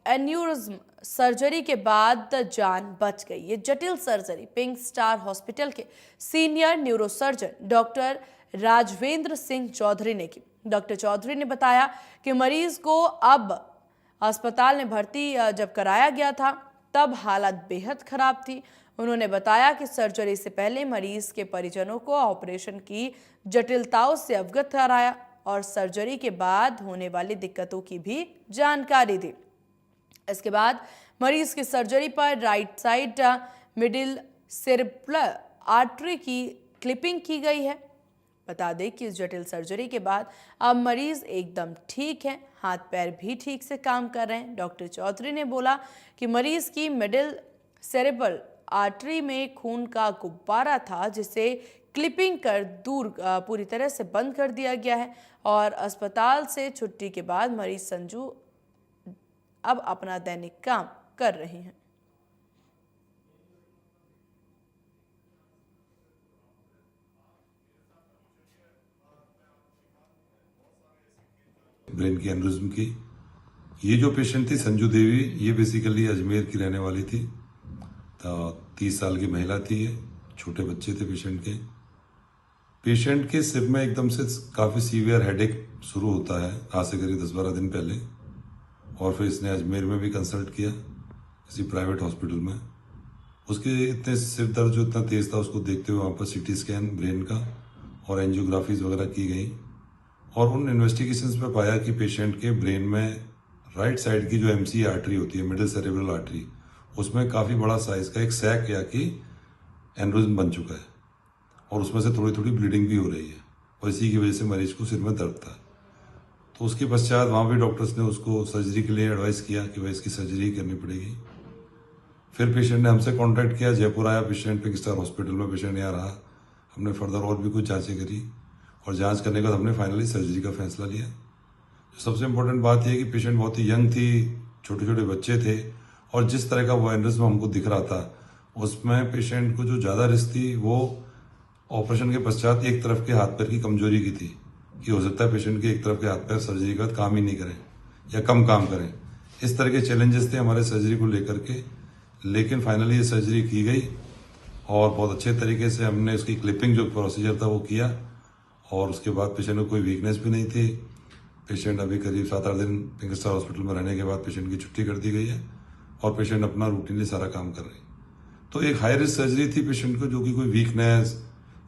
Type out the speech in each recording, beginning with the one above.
Aneurysm surgery के बाद जान बच गई। ये जटिल सर्जरी पिंक स्टार हॉस्पिटल के senior neurosurgeon doctor Rajvendra Singh Chaudhary ने की। डॉक्टर चौधरी ने बताया कि मरीज को अब अस्पताल में भर्ती जब कराया गया था तब हालत बेहद खराब थी। उन्होंने बताया कि सर्जरी से पहले मरीज के परिजनों को ऑपरेशन की जटिलताओं से अवगत कराया और सर्जरी के बाद होने वाली दिक्कतों की भी जानकारी दी। इसके बाद मरीज की सर्जरी पर right side middle cerebral artery की क्लिपिंग की गई है। बता दें कि इस जटिल सर्जरी के बाद अब मरीज एकदम ठीक है, हाथ पैर भी ठीक से काम कर रहे हैं। डॉक्टर चौधरी ने बोला कि मरीज की मिडिल सेरेब्रल आर्टरी में खून का गुब्बारा था जिसे क्लिपिंग कर दूर पूरी तरह से बंद कर दिया गया है और अस्पताल से छुट्टी के बाद मरीज संजू अब अपना दैनिक काम कर रहे हैं। ब्रेन की एन्यूरिज्म की ये जो पेशेंट थी संजू देवी, ये बेसिकली अजमेर की रहने वाली थी। तो 30 साल की महिला थी। ये छोटे बच्चे थे पेशेंट के सिर में एकदम से काफ़ी सीवियर हेडेक शुरू होता है आज से करीब 10-12 दिन पहले, और फिर इसने अजमेर में भी कंसल्ट किया किसी प्राइवेट हॉस्पिटल में। उसके इतने सिर दर्द जो इतना तेज़ था उसको देखते हुए वहाँ पर सीटी स्कैन ब्रेन का और एंजियोग्राफीज वगैरह की गई और उन इन्वेस्टिगेशंस में पाया कि पेशेंट के ब्रेन में राइट साइड की जो एमसी आर्टरी होती है, मिडिल सेरेब्रल आर्टरी, उसमें काफ़ी बड़ा साइज का एक सैक या कि एन्यूरिज्म बन चुका है और उसमें से थोड़ी थोड़ी ब्लीडिंग भी हो रही है और इसी की वजह से मरीज को सिर में दर्द था। तो उसके पश्चात वहाँ भी डॉक्टर्स ने उसको सर्जरी के लिए एडवाइस किया कि भाई इसकी सर्जरी करनी पड़ेगी। फिर पेशेंट ने हमसे कांटेक्ट किया, जयपुर आया पेशेंट, पिंक स्टार हॉस्पिटल में पेशेंट यहाँ रहा। हमने फर्दर और भी कुछ जाँचें करी और जांच करने के बाद हमने फाइनली सर्जरी का फैसला लिया। सबसे इम्पोर्टेंट बात यह है कि पेशेंट बहुत ही यंग थी, छोटे छोटे बच्चे थे और जिस तरह का वो एन्यूरिज्म हमको दिख रहा था उसमें पेशेंट को जो ज़्यादा रिस्क थी वो ऑपरेशन के पश्चात एक तरफ के हाथ पैर की कमजोरी की थी कि हो सकता है पेशेंट के एक तरफ के हाथ पैर सर्जरी के बाद काम ही नहीं करें या कम काम करें। इस तरह के चैलेंजेस थे हमारे सर्जरी को लेकर के, लेकिन फाइनली ये सर्जरी की गई और बहुत अच्छे तरीके से हमने उसकी क्लिपिंग जो प्रोसीजर था वो किया और उसके बाद पेशेंट को कोई वीकनेस भी नहीं थी। पेशेंट अभी करीब 7-8 दिन पिंक स्टार हॉस्पिटल में रहने के बाद पेशेंट की छुट्टी कर दी गई है और पेशेंट अपना रूटीनली सारा काम कर रहे हैं। तो एक हाई रिस्क सर्जरी थी पेशेंट को, जो कि कोई वीकनेस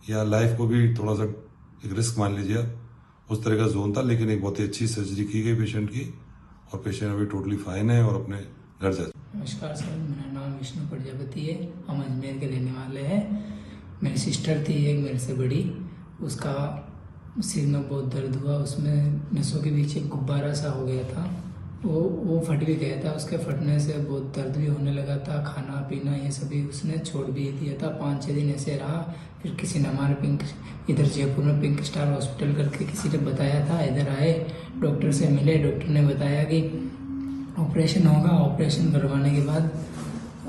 या लाइफ को भी थोड़ा सा एक रिस्क मान लीजिए आप, उस तरह का जोन था, लेकिन एक बहुत ही अच्छी सर्जरी की गई पेशेंट की और पेशेंट अभी टोटली फाइन है और अपने घर जा। नमस्कार सर, मेरा नाम विष्णु प्रजापति है। हम अजमेर के रहने वाले हैं। मेरी सिस्टर थी एक मेरे से बड़ी, उसका सिर में बहुत दर्द हुआ, उसमें नसों के बीच एक गुब्बारा सा हो गया था, वो फट भी गया था। उसके फटने से बहुत दर्द भी होने लगा था, खाना पीना ये सभी उसने छोड़ भी दिया था। 5-6 दिन ऐसे रहा। फिर किसी ने हमारे इधर जयपुर में पिंक स्टार हॉस्पिटल करके किसी ने बताया था, इधर आए, डॉक्टर से मिले। डॉक्टर ने बताया कि ऑपरेशन होगा। ऑपरेशन करवाने के बाद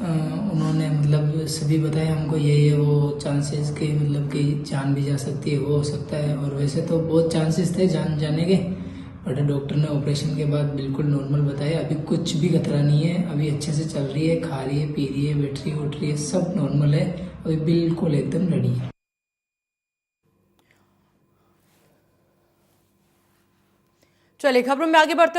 उन्होंने मतलब सभी बताया हमको ये वो चांसेस के मतलब कि जान भी जा सकती है, वो हो सकता है। और वैसे तो बहुत चांसेस थे जान जाने के, बट डॉक्टर ने ऑपरेशन के बाद बिल्कुल नॉर्मल बताया। अभी कुछ भी खतरा नहीं है, अभी अच्छे से चल रही है, खा रही है, पी रही है, बैठ रही है, उठ रही है, सब नॉर्मल है, अभी बिल्कुल एकदम रेडी है। चलिए खबरों में आगे बढ़ते